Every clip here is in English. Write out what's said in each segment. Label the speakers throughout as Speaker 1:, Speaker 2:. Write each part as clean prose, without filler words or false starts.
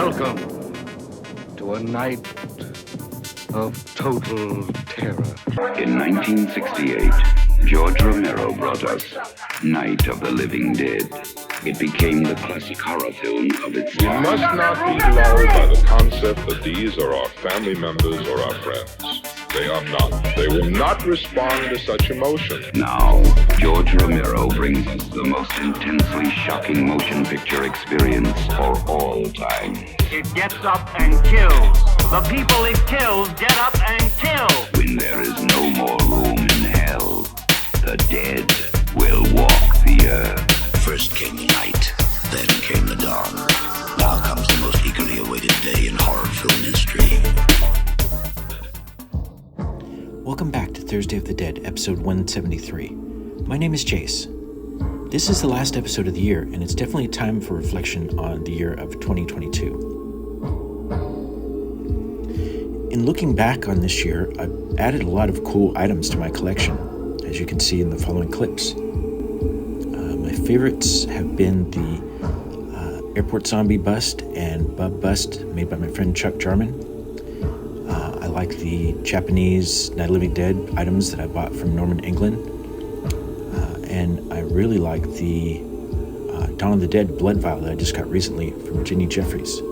Speaker 1: Welcome to a night of total terror.
Speaker 2: In 1968, George Romero brought us Night of the Living Dead. It became the classic horror film of its time.
Speaker 3: We must not be lulled by the concept that these are our family members or our friends. They are not. They will not respond to such emotion.
Speaker 2: Now, George Romero brings us the most intensely shocking motion picture experience for all time.
Speaker 4: It gets up and kills. The people it kills get up and kill.
Speaker 2: When there is no more room in hell, the dead will walk the earth.
Speaker 5: First came the night, then came the dawn. Now comes the most eagerly awaited day in horror film history.
Speaker 6: Welcome back to Thursday of the Dead, episode 173. My name is Jace. This is the last episode of the year, and it's definitely a time for reflection on the year of 2022. In looking back on this year, I've added a lot of cool items to my collection, as you can see in the following clips. My favorites have been the Airport Zombie bust and Bub bust made by my friend Chuck Jarman. I like the Japanese Night of the Living Dead items that I bought from Norman, England. And I really like the Dawn of the Dead blood vial that I just got recently from Ginny Jeffries.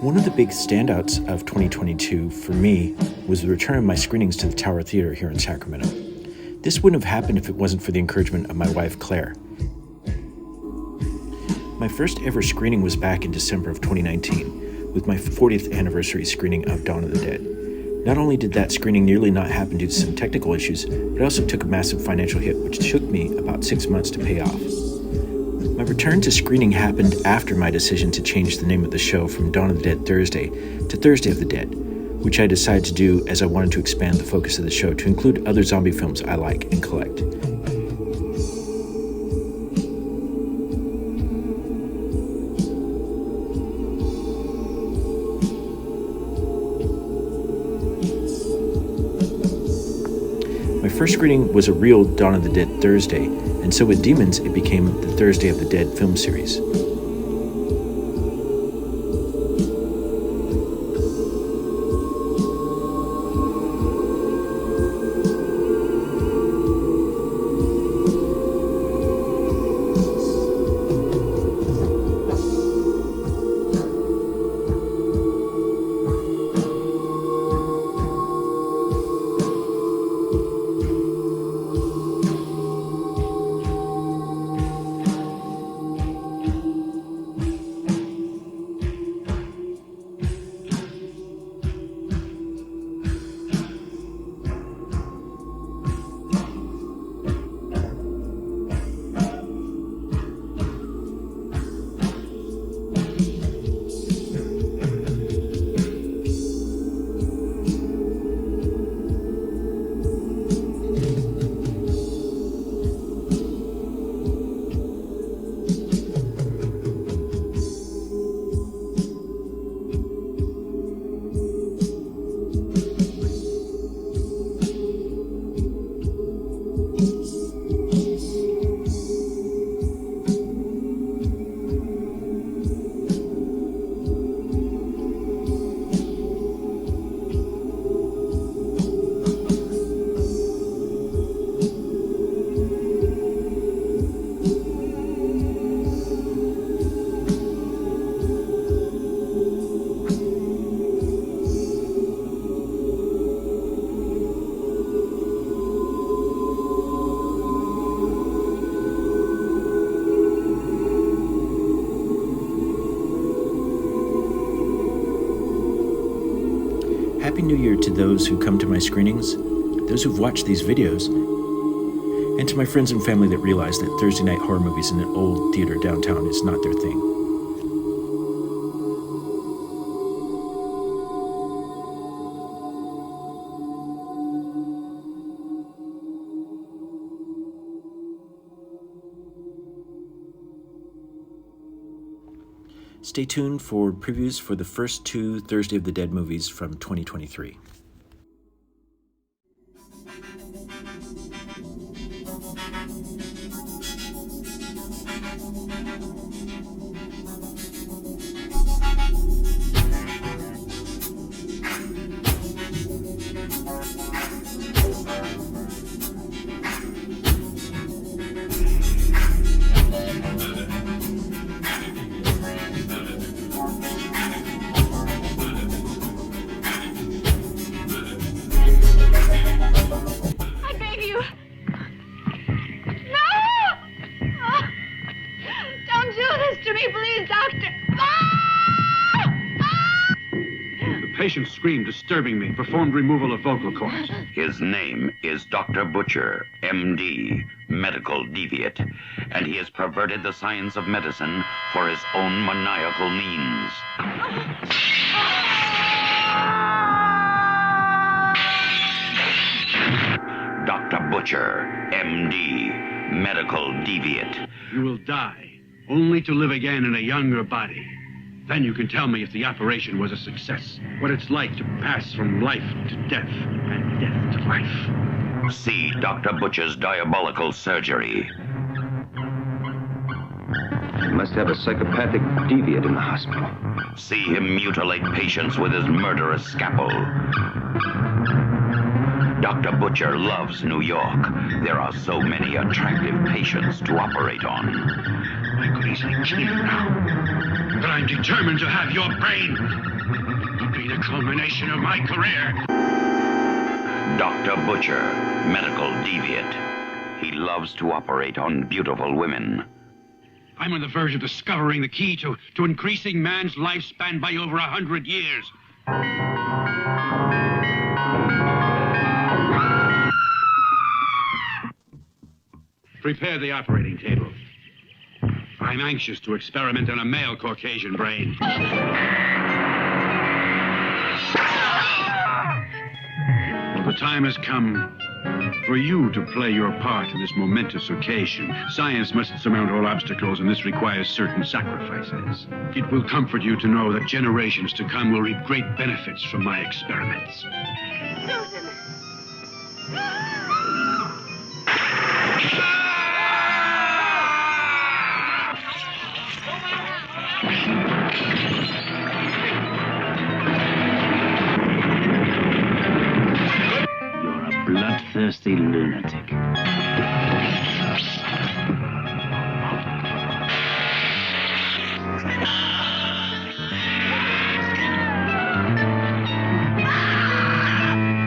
Speaker 6: One of the big standouts of 2022 for me was the return of my screenings to the Tower Theater here in Sacramento. This wouldn't have happened if it wasn't for the encouragement of my wife, Claire. My first ever screening was back in December of 2019, with my 40th anniversary screening of Dawn of the Dead. Not only did that screening nearly not happen due to some technical issues, but I also took a massive financial hit, which took me about 6 months to pay off. My return to screening happened after my decision to change the name of the show from Dawn of the Dead Thursday to Thursday of the Dead, which I decided to do as I wanted to expand the focus of the show to include other zombie films I like and collect. My first screening was a real Dawn of the Dead Thursday, and so with Demons, it became the Thursday of the Dead film series. Happy New Year to those who come to my screenings, those who've watched these videos, and to my friends and family that realize that Thursday night horror movies in an old theater downtown is not their thing. Stay tuned for previews for the first 2 Thursday of the Dead movies from 2023.
Speaker 7: Patient screamed, disturbing me. Performed removal of vocal cords.
Speaker 2: His name is Dr. Butcher, M.D., medical deviant, and he has perverted the science of medicine for his own maniacal means. Dr. Butcher, M.D., medical deviant.
Speaker 7: You will die, only to live again in a younger body. Then you can tell me if the operation was a success, what it's like to pass from life to death and death to life.
Speaker 2: See Dr. Butcher's diabolical surgery.
Speaker 8: You must have a psychopathic deviant in the hospital.
Speaker 2: See him mutilate patients with his murderous scalpel. Dr. Butcher loves New York. There are so many attractive patients to operate on.
Speaker 7: I could easily kill you now, but I'm determined to have your brain. It will be the culmination of my career.
Speaker 2: Dr. Butcher, medical deviant. He loves to operate on beautiful women.
Speaker 7: I'm on the verge of discovering the key to increasing man's lifespan by over 100 years. Prepare the operating table. I'm anxious to experiment on a male Caucasian brain. Well, the time has come for you to play your part in this momentous occasion. Science must surmount all obstacles, and this requires certain sacrifices. It will comfort you to know that generations to come will reap great benefits from my experiments.
Speaker 9: Susan!
Speaker 4: bloodthirsty lunatic.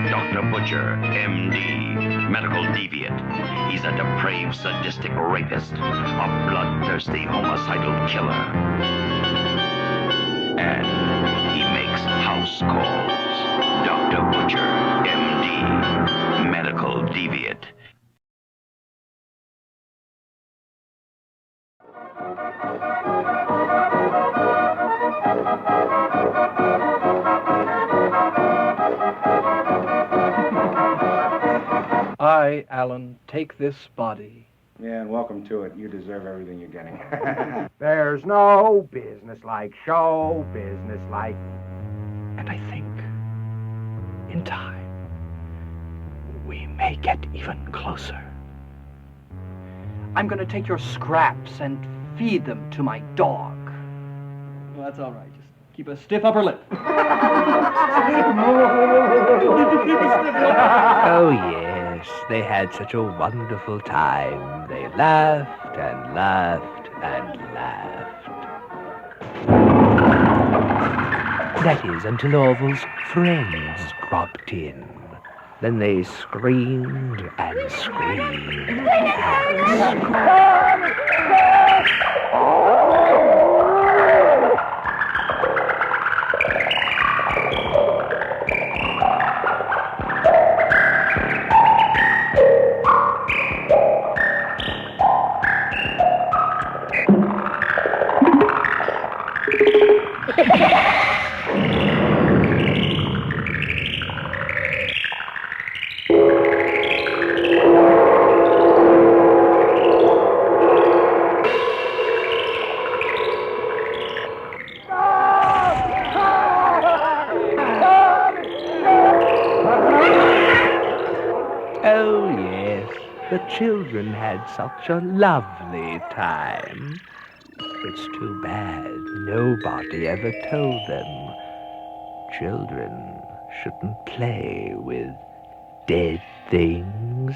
Speaker 2: Dr. Butcher, MD, medical deviant. He's a depraved, sadistic rapist, a bloodthirsty, homicidal killer. And he makes house calls. Dr. Butcher, MD, medical deviant.
Speaker 9: I, Alan, take this body.
Speaker 10: Yeah, and welcome to it. You deserve everything you're getting.
Speaker 11: There's no business like show business like.
Speaker 9: And I think, in time, we may get even closer. I'm going to take your scraps and feed them to my dog. Well, that's all right. Just keep a stiff upper lip.
Speaker 12: Oh, yes. They had such a wonderful time. They laughed and laughed and laughed. That is, until Orville's friends dropped in. Then they screamed and screamed and screamed. Oh, yes, the children had such a lovely time. It's too bad nobody ever told them children shouldn't play with dead things.